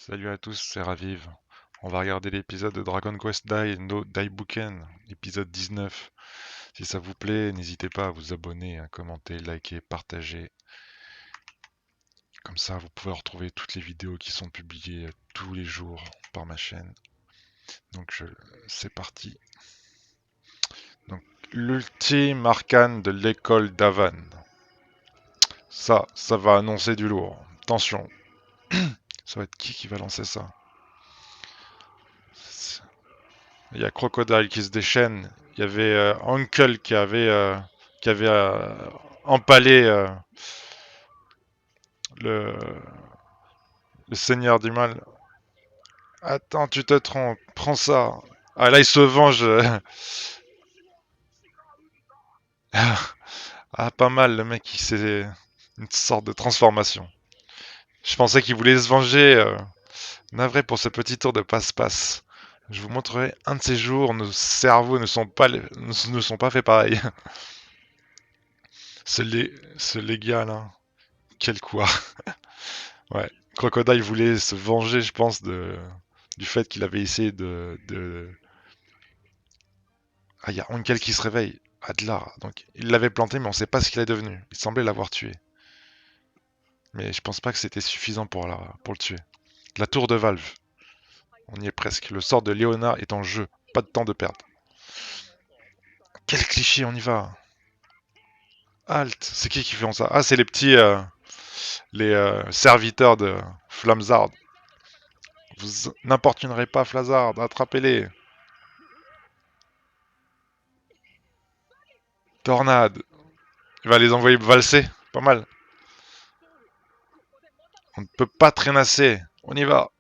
Salut à tous, c'est Raviv. On va regarder l'épisode de Dragon Quest Dai no Daibuken, épisode 19. Si ça vous plaît, n'hésitez pas à vous abonner, à commenter, liker, partager. Comme ça, vous pouvez retrouver toutes les vidéos qui sont publiées tous les jours par ma chaîne. Donc, c'est parti. Donc, l'ultime arcane de l'école d'Avan. Ça va annoncer du lourd. Attention, ça va être qui va lancer ça? Il y a Crocodile qui se déchaîne. Il y avait Uncle qui avait empalé le, le seigneur du mal. Attends, tu te trompes. Prends ça. Ah là, il se venge. Ah, pas mal, le mec, c'est une sorte de transformation. Je pensais qu'il voulait se venger. Navré pour ce petit tour de passe-passe. Je vous montrerai un de ces jours, nos cerveaux ne sont pas faits pareil. Ce légat là, quel quoi. Ouais, Crocodile voulait se venger, je pense, du fait qu'il avait essayé Ah, il y a Onkel qui se réveille. Adlar. Donc, il l'avait planté, mais on sait pas ce qu'il est devenu. Il semblait l'avoir tué. Mais je pense pas que c'était suffisant pour le tuer. La tour de Valve. On y est presque. Le sort de Léonard est en jeu. Pas de temps de perdre. Quel cliché, on y va. Halt. C'est qui fait ça? Ah, c'est les petits... les serviteurs de Flamzard. Vous n'importunerez pas Flazard. Attrapez-les. Tornade. Il va les envoyer valser. Pas mal. On ne peut pas traînasser. On y va.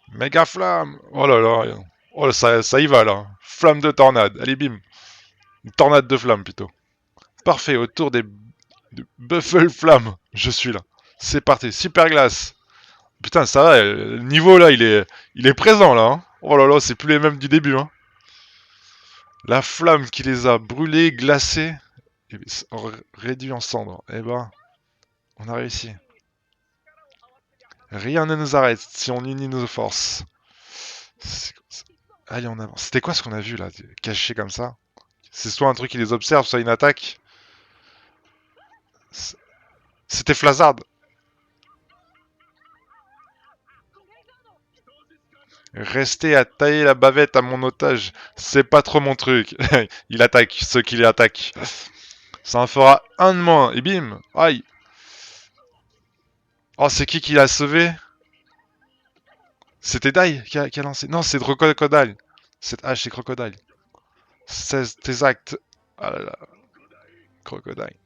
Méga flamme. Oh là là. Oh, ça y va là. Flamme de tornade. Allez, bim. Une tornade de flamme plutôt. Parfait. Autour de Buffle Flamme. Je suis là. C'est parti. Super glace. Putain, ça va. Le niveau là, il est présent là. Hein. Oh là là, c'est plus les mêmes du début. Hein. La flamme qui les a brûlés, glacés, et réduits en cendres. Eh ben, on a réussi. Rien ne nous arrête si on unit nos forces. Allez, on avance. C'était quoi ce qu'on a vu là, caché comme ça? C'est soit un truc qui les observe, soit une attaque. C'était Flazard. Rester à tailler la bavette à mon otage, c'est pas trop mon truc. Il attaque ceux qui les attaquent. Ça en fera un de moins. Et bim. Aïe. Oh, c'est qui l'a sauvé? C'était Dai qui a lancé. Non, c'est Crocodile. Cette hache, c'est Crocodile. 16 tes actes. Ah là là. Crocodile.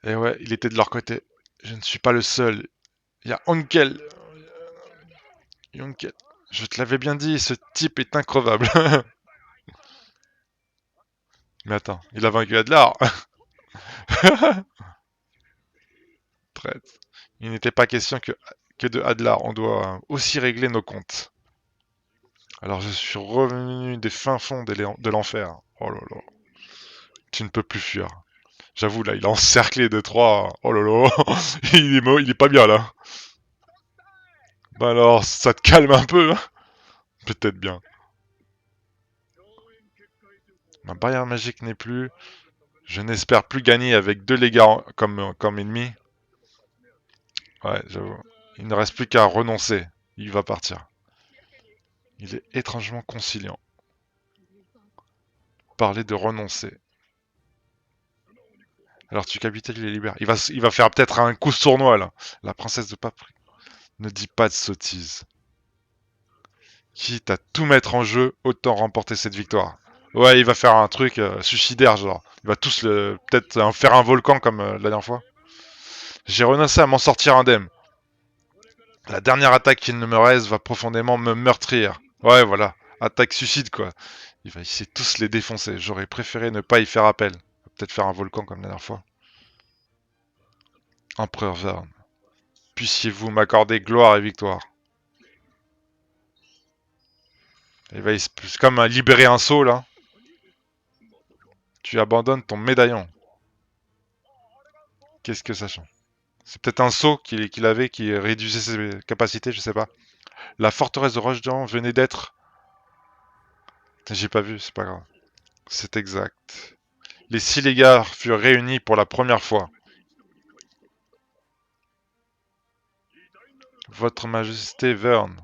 Et ouais, il était de leur côté. Je ne suis pas le seul. Il y a Onkel. Onkel. Je te l'avais bien dit, ce type est increvable. Mais attends, il a vaincu Adlar. Traite. Il n'était pas question que de Adlar. On doit aussi régler nos comptes. Alors je suis revenu des fins fonds de l'enfer. Oh là là. Tu ne peux plus fuir. J'avoue, là, il est encerclé de trois. Oh là là. Il est pas bien, là. Bah alors, ça te calme un peu, hein? Peut-être bien. Ma barrière magique n'est plus. Je n'espère plus gagner avec deux légards comme ennemis. Ouais, j'avoue. Il ne reste plus qu'à renoncer. Il va partir. Il est étrangement conciliant. Parler de renoncer. Alors tu capitales, il est libère. Il va faire peut-être un coup sournois, là. La princesse de Papri. Ne dis pas de sottises. Quitte à tout mettre en jeu, autant remporter cette victoire. Ouais, il va faire un truc suicidaire, genre. Il va tous peut-être faire un volcan comme la dernière fois. J'ai renoncé à m'en sortir indemne. La dernière attaque qu'il ne me reste va profondément me meurtrir. Ouais, voilà. Attaque suicide, quoi. Il va essayer de tous les défoncer. J'aurais préféré ne pas y faire appel. Peut-être faire un volcan comme la dernière fois. Empereur Verne, puissiez-vous m'accorder gloire et victoire. Il va c'est comme libérer un sceau, là. Tu abandonnes ton médaillon. Qu'est-ce que ça change? C'est peut-être un sceau qu'il avait qui réduisait ses capacités, je sais pas. La forteresse de Rochedan venait d'être... J'ai pas vu, c'est pas grave. C'est exact. Les 6 légats furent réunis pour la première fois. Votre Majesté Verne,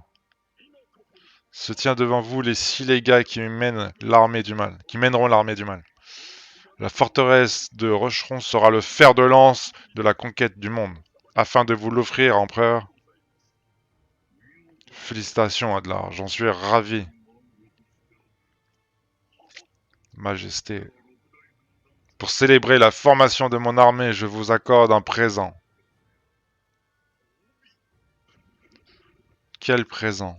se tient devant vous les 6 légats qui mènent l'armée du mal, qui mèneront l'armée du mal. La forteresse de Rocheron sera le fer de lance de la conquête du monde, afin de vous l'offrir, empereur. Félicitations, Adlar, j'en suis ravi. Majesté. Pour célébrer la formation de mon armée, je vous accorde un présent. Quel présent?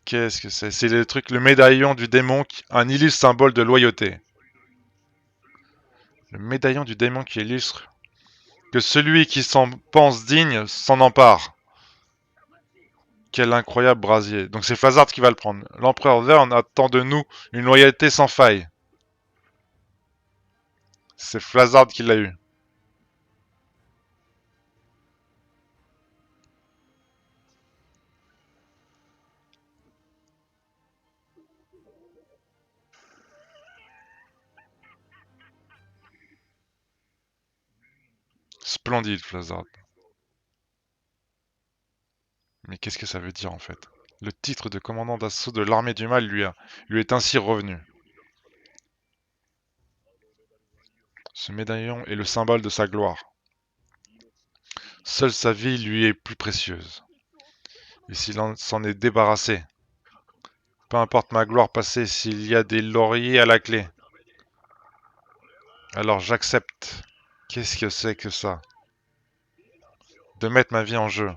Qu'est-ce que c'est? C'est le truc, le médaillon du démon, un illustre symbole de loyauté. Le médaillon du démon qui illustre que celui qui s'en pense digne s'en empare. Quel incroyable brasier. Donc c'est Fazard qui va le prendre. L'empereur Verne attend de nous une loyauté sans faille. C'est Fazard qui l'a eu. Splendide, Fazard. Mais qu'est-ce que ça veut dire en fait? Le titre de commandant d'assaut de l'armée du mal lui est ainsi revenu. Ce médaillon est le symbole de sa gloire. Seule sa vie lui est plus précieuse. Et s'il s'en est débarrassé, peu importe ma gloire passée, s'il y a des lauriers à la clé, alors j'accepte. Qu'est-ce que c'est que ça? De mettre ma vie en jeu.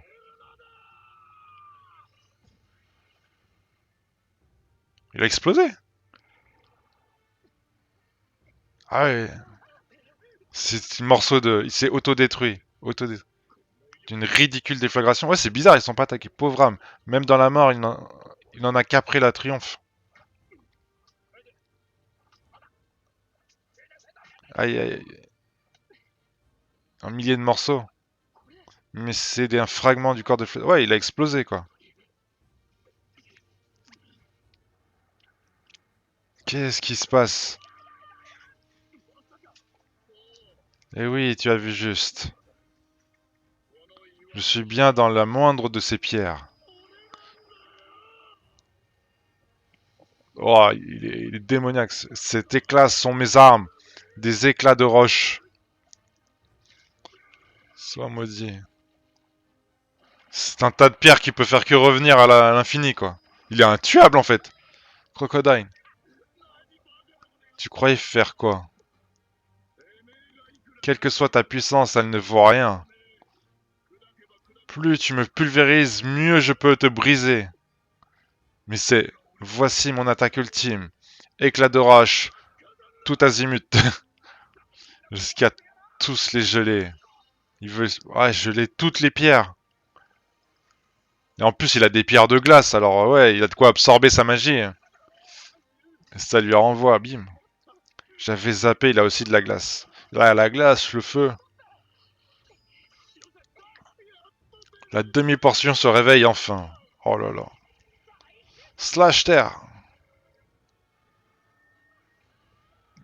Il a explosé. Ah ouais. C'est un morceau de... Il s'est autodétruit. D'une ridicule déflagration. Ouais, c'est bizarre, ils sont pas attaqués. Pauvre âme. Même dans la mort, il en a qu'après la triomphe. Aïe, aïe, aïe. Un millier de morceaux. Mais c'est un fragment du corps de... Ouais, il a explosé, quoi. Qu'est-ce qui se passe? Eh oui, tu as vu juste. Je suis bien dans la moindre de ces pierres. Oh, il est démoniaque. Cet éclat sont mes armes. Des éclats de roche. Sois maudit. C'est un tas de pierres qui peut faire que revenir à l'infini, quoi. Il est intuable, en fait. Crocodile. Tu croyais faire quoi? Quelle que soit ta puissance, elle ne vaut rien. Plus tu me pulvérises, mieux je peux te briser. Mais c'est... Voici mon attaque ultime. Éclat de roche. Tout azimut. Jusqu'à tous les geler. Il veut... Ouais, geler toutes les pierres. Et en plus, il a des pierres de glace, alors ouais, il a de quoi absorber sa magie. Et ça lui renvoie, bim. J'avais zappé, il a aussi de la glace. Là, la glace, le feu. La demi-portion se réveille enfin. Oh là là. Slash terre.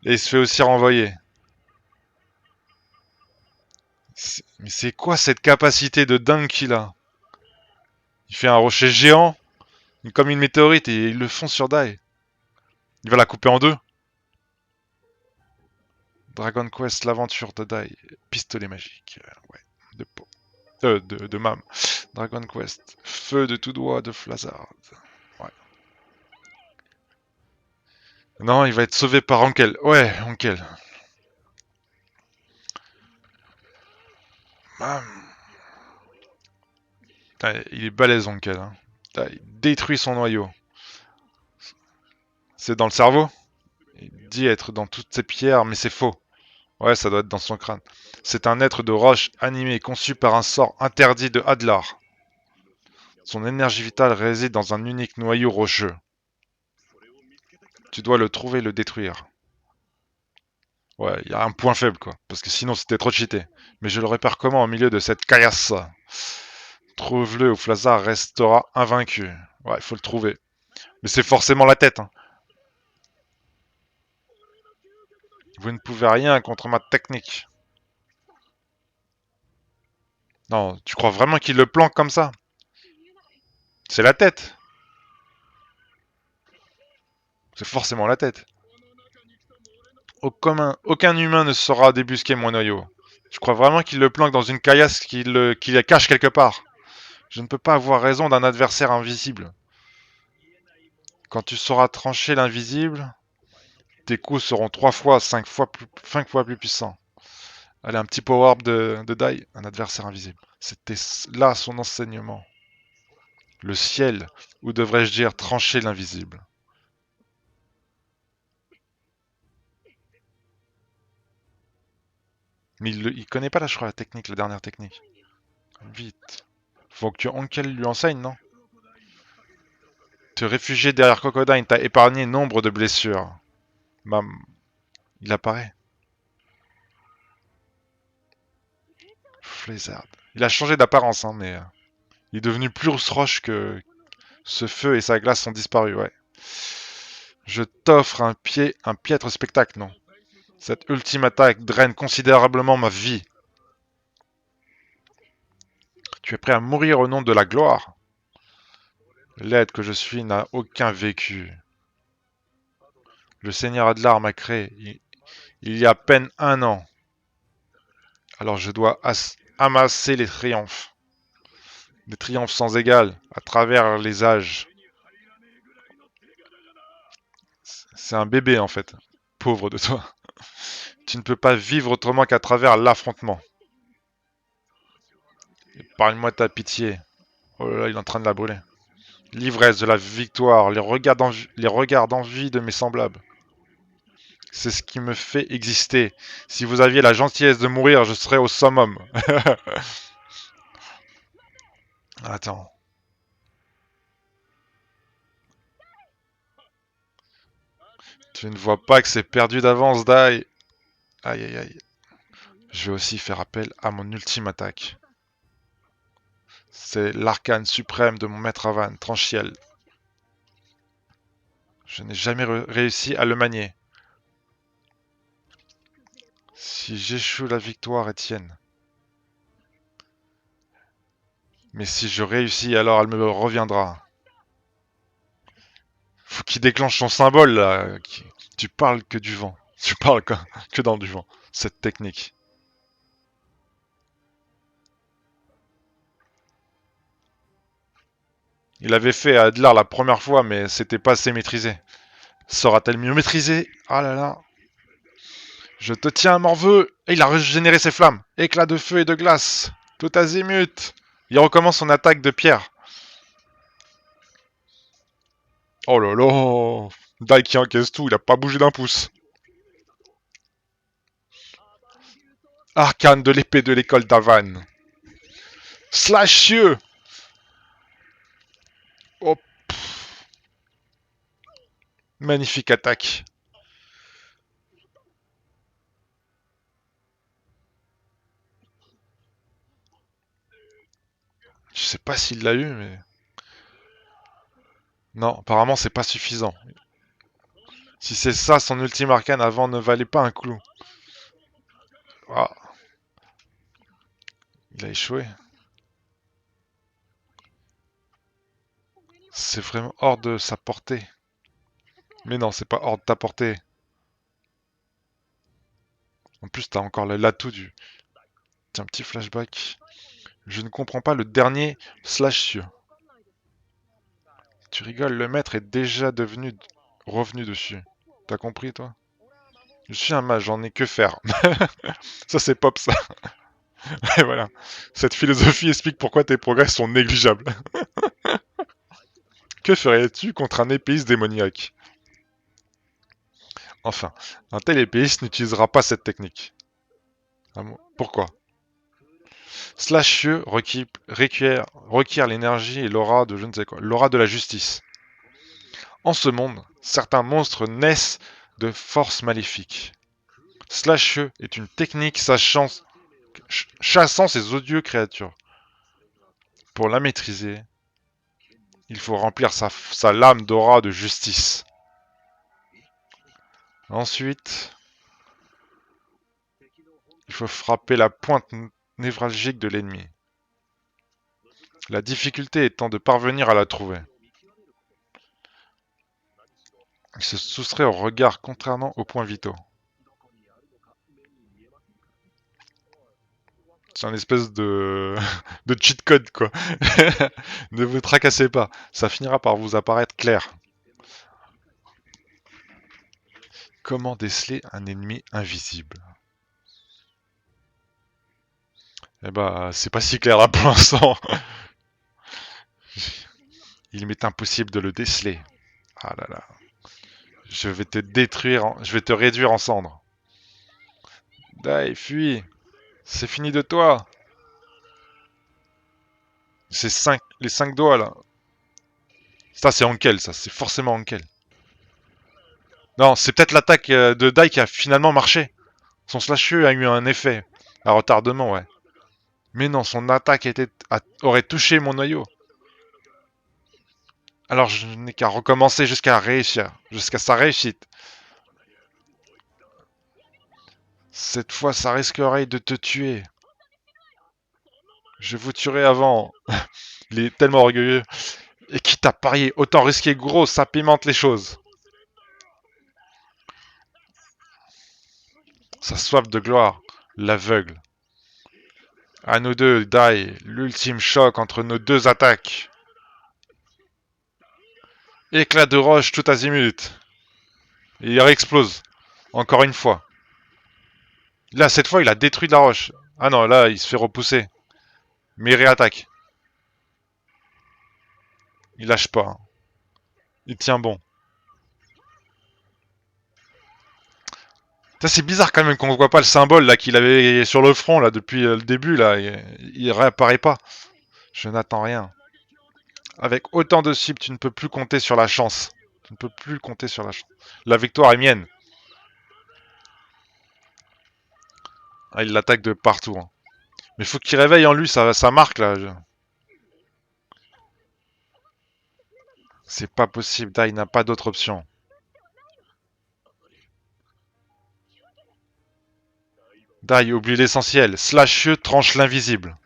Et il se fait aussi renvoyer. Mais c'est quoi cette capacité de dingue qu'il a? Il fait un rocher géant, comme une météorite, et il le fonce sur Dai. Il va la couper en deux. Dragon Quest, l'aventure de Dai. Pistolet magique. Ouais, de peau. De Mam. Dragon Quest. Feu de tout doigt de Flazard. Ouais. Non, il va être sauvé par Ankel. Ouais, Ankel. Mam. Putain, il est balèze, Ankel. Hein. Putain, il détruit son noyau. C'est dans le cerveau? Il dit être dans toutes ces pierres, mais c'est faux. Ouais, ça doit être dans son crâne. C'est un être de roche animé, conçu par un sort interdit de Adlar. Son énergie vitale réside dans un unique noyau rocheux. Tu dois le trouver et le détruire. Ouais, il y a un point faible, quoi. Parce que sinon, c'était trop cheaté. Mais je le repère comment au milieu de cette caillasse? Trouve-le ou Flazar restera invaincu. Ouais, il faut le trouver. Mais c'est forcément la tête, hein. Vous ne pouvez rien contre ma technique. Non, tu crois vraiment qu'il le planque comme ça? C'est la tête. C'est forcément la tête. Aucun humain ne saura débusquer mon noyau. Tu crois vraiment qu'il le planque dans une caillasse qu'il la cache quelque part? Je ne peux pas avoir raison d'un adversaire invisible. Quand tu sauras trancher l'invisible, tes coups seront 3 fois, 5 fois plus puissants. Allez, un petit power-up de Dai, un adversaire invisible. C'était là son enseignement. Le ciel, ou devrais-je dire trancher l'invisible. Mais il connaît pas là, je crois, la technique, la dernière technique. Vite. Faut que Onkel lui enseigne, non? Te réfugier derrière Crocodile t'a épargné nombre de blessures. Mam, il apparaît. Blizzard. Il a changé d'apparence, hein, mais il est devenu plus roche que ce feu et sa glace ont disparu, ouais. Je t'offre un piètre spectacle, non? Cette ultime attaque draine considérablement ma vie. Tu es prêt à mourir au nom de la gloire? L'aide que je suis n'a aucun vécu. Le Seigneur Adlar m'a créé il y a à peine 1 an. Alors je dois amasser les triomphes. Des triomphes sans égal, à travers les âges. C'est un bébé en fait. Pauvre de toi. Tu ne peux pas vivre autrement qu'à travers l'affrontement. Parle-moi de ta pitié. Oh là là, il est en train de la brûler. L'ivresse de la victoire, les regards d'envie de mes semblables. C'est ce qui me fait exister. Si vous aviez la gentillesse de mourir, je serais au summum. Attends. Tu ne vois pas que c'est perdu d'avance, Dai. Aïe aïe aïe. Je vais aussi faire appel à mon ultime attaque. C'est l'arcane suprême de mon maître Avan, Tranchiel. Je n'ai jamais réussi à le manier. Si j'échoue, la victoire est tienne. Mais si je réussis, alors elle me reviendra. Faut qu'il déclenche son symbole, là. Tu parles que du vent. Tu parles que dans du vent. Cette technique. Il avait fait à Adlar la première fois, mais c'était pas assez maîtrisé. Sera-t-elle mieux maîtrisée? Ah là là. Je te tiens à morveux. Et il a régénéré ses flammes. Éclat de feu et de glace. Tout azimut. Il recommence son attaque de pierre. Oh là là. Dai qui encaisse tout, il a pas bougé d'un pouce. Arcane de l'épée de l'école d'Avan. Slash-yeux. Oh, magnifique attaque. Je sais pas s'il l'a eu, mais... Non, apparemment c'est pas suffisant. Si c'est ça, son ultime arcane avant ne valait pas un clou. Ah, il a échoué. C'est vraiment hors de sa portée. Mais non, c'est pas hors de ta portée. En plus, t'as encore l'atout du... Tiens, un petit flashback. Je ne comprends pas le dernier slash. Tu rigoles, le maître est déjà revenu dessus. T'as compris, toi? Je suis un mage, j'en ai que faire. Ça, c'est pop, ça. Et voilà. Cette philosophie explique pourquoi tes progrès sont négligeables. Que ferais-tu contre un épéiste démoniaque? Enfin, un tel épéiste n'utilisera pas cette technique. Pourquoi? Slash requiert l'énergie et l'aura de je ne sais quoi. L'aura de la justice. En ce monde, certains monstres naissent de forces maléfiques. Slash est une technique chassant ces odieux créatures. Pour la maîtriser, il faut remplir sa lame d'aura de justice. Ensuite, il faut frapper la pointe névralgique de l'ennemi. La difficulté étant de parvenir à la trouver. Il se soustrait au regard contrairement aux points vitaux. C'est un espèce de cheat code, quoi. Ne vous tracassez pas, ça finira par vous apparaître clair. Comment déceler un ennemi invisible? Eh bah, c'est pas si clair là pour l'instant. Il m'est impossible de le déceler. Ah là là. Je vais te détruire, je vais te réduire en cendres. Dai, fuis. C'est fini de toi. C'est les 5 doigts là. Ça c'est Ankel, ça. C'est forcément Ankel. Non, c'est peut-être l'attaque de Dai qui a finalement marché. Son slashieux a eu un effet. À retardement, ouais. Mais non, son attaque aurait touché mon noyau. Alors je n'ai qu'à recommencer jusqu'à réussir. Jusqu'à sa réussite. Cette fois, ça risquerait de te tuer. Je vous tuerai avant. Il est tellement orgueilleux. Et quitte à parier, autant risquer gros, ça pimente les choses. Sa soif de gloire l'aveugle. À nous deux, Dai, l'ultime choc entre nos deux attaques. Éclat de roche tout azimut. Et il réexplose. Encore une fois. Là, cette fois, il a détruit de la roche. Ah non, là, il se fait repousser. Mais il réattaque. Il lâche pas. Il tient bon. C'est bizarre quand même qu'on voit pas le symbole là qu'il avait sur le front là depuis le début là. Il réapparaît pas. Je n'attends rien. Avec autant de cibles, tu ne peux plus compter sur la chance. Tu ne peux plus compter sur la chance. La victoire est mienne. Ah, il l'attaque de partout. Hein. Mais faut qu'il réveille en lui sa marque là. C'est pas possible. Dai n'a pas d'autre option. Dai oublie l'essentiel. Slasheux tranche l'invisible.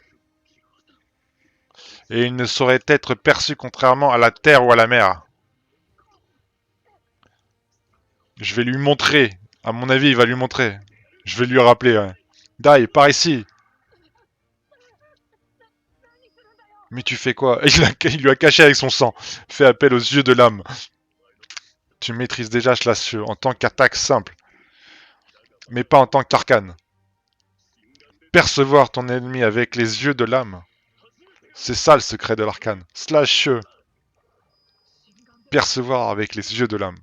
Et il ne saurait être perçu contrairement à la terre ou à la mer. Je vais lui montrer. À mon avis, il va lui montrer. Je vais lui rappeler. Ouais. Dai, par ici. Mais tu fais quoi? Il lui a caché avec son sang. Fais appel aux yeux de l'âme. Tu maîtrises déjà Slashieu en tant qu'attaque simple. Mais pas en tant qu'arcane. Percevoir ton ennemi avec les yeux de l'âme. C'est ça le secret de l'arcane. Slashieu. Percevoir avec les yeux de l'âme.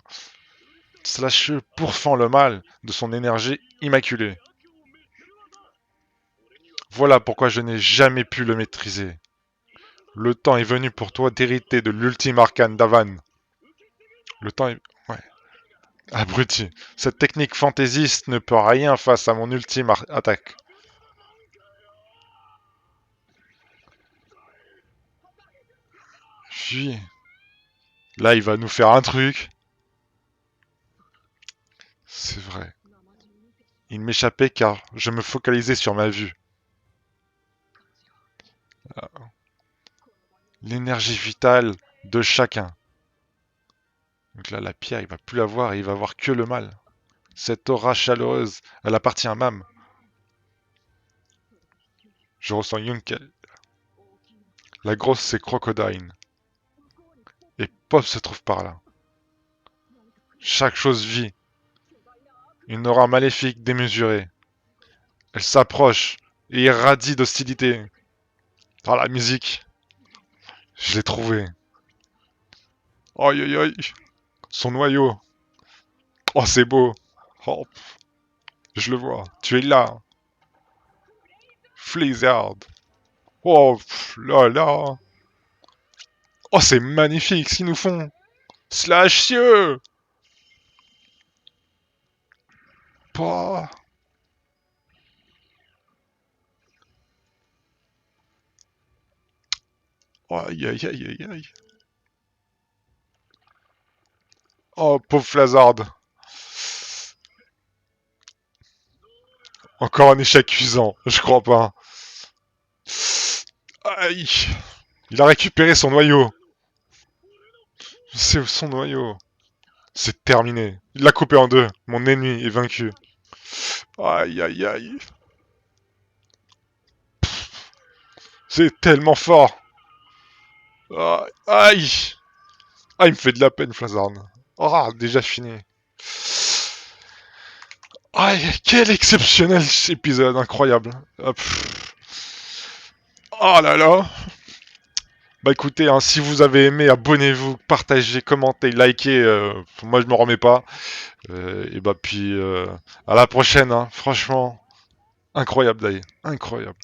Slashieu pourfend le mal de son énergie immaculée. Voilà pourquoi je n'ai jamais pu le maîtriser. Le temps est venu pour toi d'hériter de l'ultime arcane d'Avan. Le temps est... Ouais. Abruti. Cette technique fantaisiste ne peut rien face à mon ultime attaque. Puis... Là, il va nous faire un truc. C'est vrai. Il m'échappait car je me focalisais sur ma vue. L'énergie vitale de chacun. Donc là, la pierre, il va plus la voir et il va voir que le mal. Cette aura chaleureuse, elle appartient à Mam. Je ressens Yunkel. La grosse, c'est Crocodile. Et Pop se trouve par là. Chaque chose vit. Une aura maléfique démesurée. Elle s'approche et irradie d'hostilité. Par la musique. Je l'ai trouvé. Aïe aïe aïe. Son noyau. Oh, c'est beau. Oh, je le vois. Tu es là. Blizzard. Oh, là là. Oh, c'est magnifique ce qu'ils nous font. Slasheux. Pas. Aïe, aïe, aïe, aïe, aïe. Oh, pauvre Flazard. Encore un échec cuisant, je crois pas. Aïe. Il a récupéré son noyau. C'est son noyau. C'est terminé. Il l'a coupé en deux. Mon ennemi est vaincu. Aïe, aïe, aïe. C'est tellement fort. Aïe. Ah, il me fait de la peine, Flazard. Ah, déjà fini. Aïe, quel exceptionnel épisode, incroyable. Oh là là. Bah écoutez, hein, si vous avez aimé, abonnez-vous, partagez, commentez, likez. Moi, je me remets pas. Et bah puis, à la prochaine. Hein, franchement, incroyable d'ailleurs. Incroyable.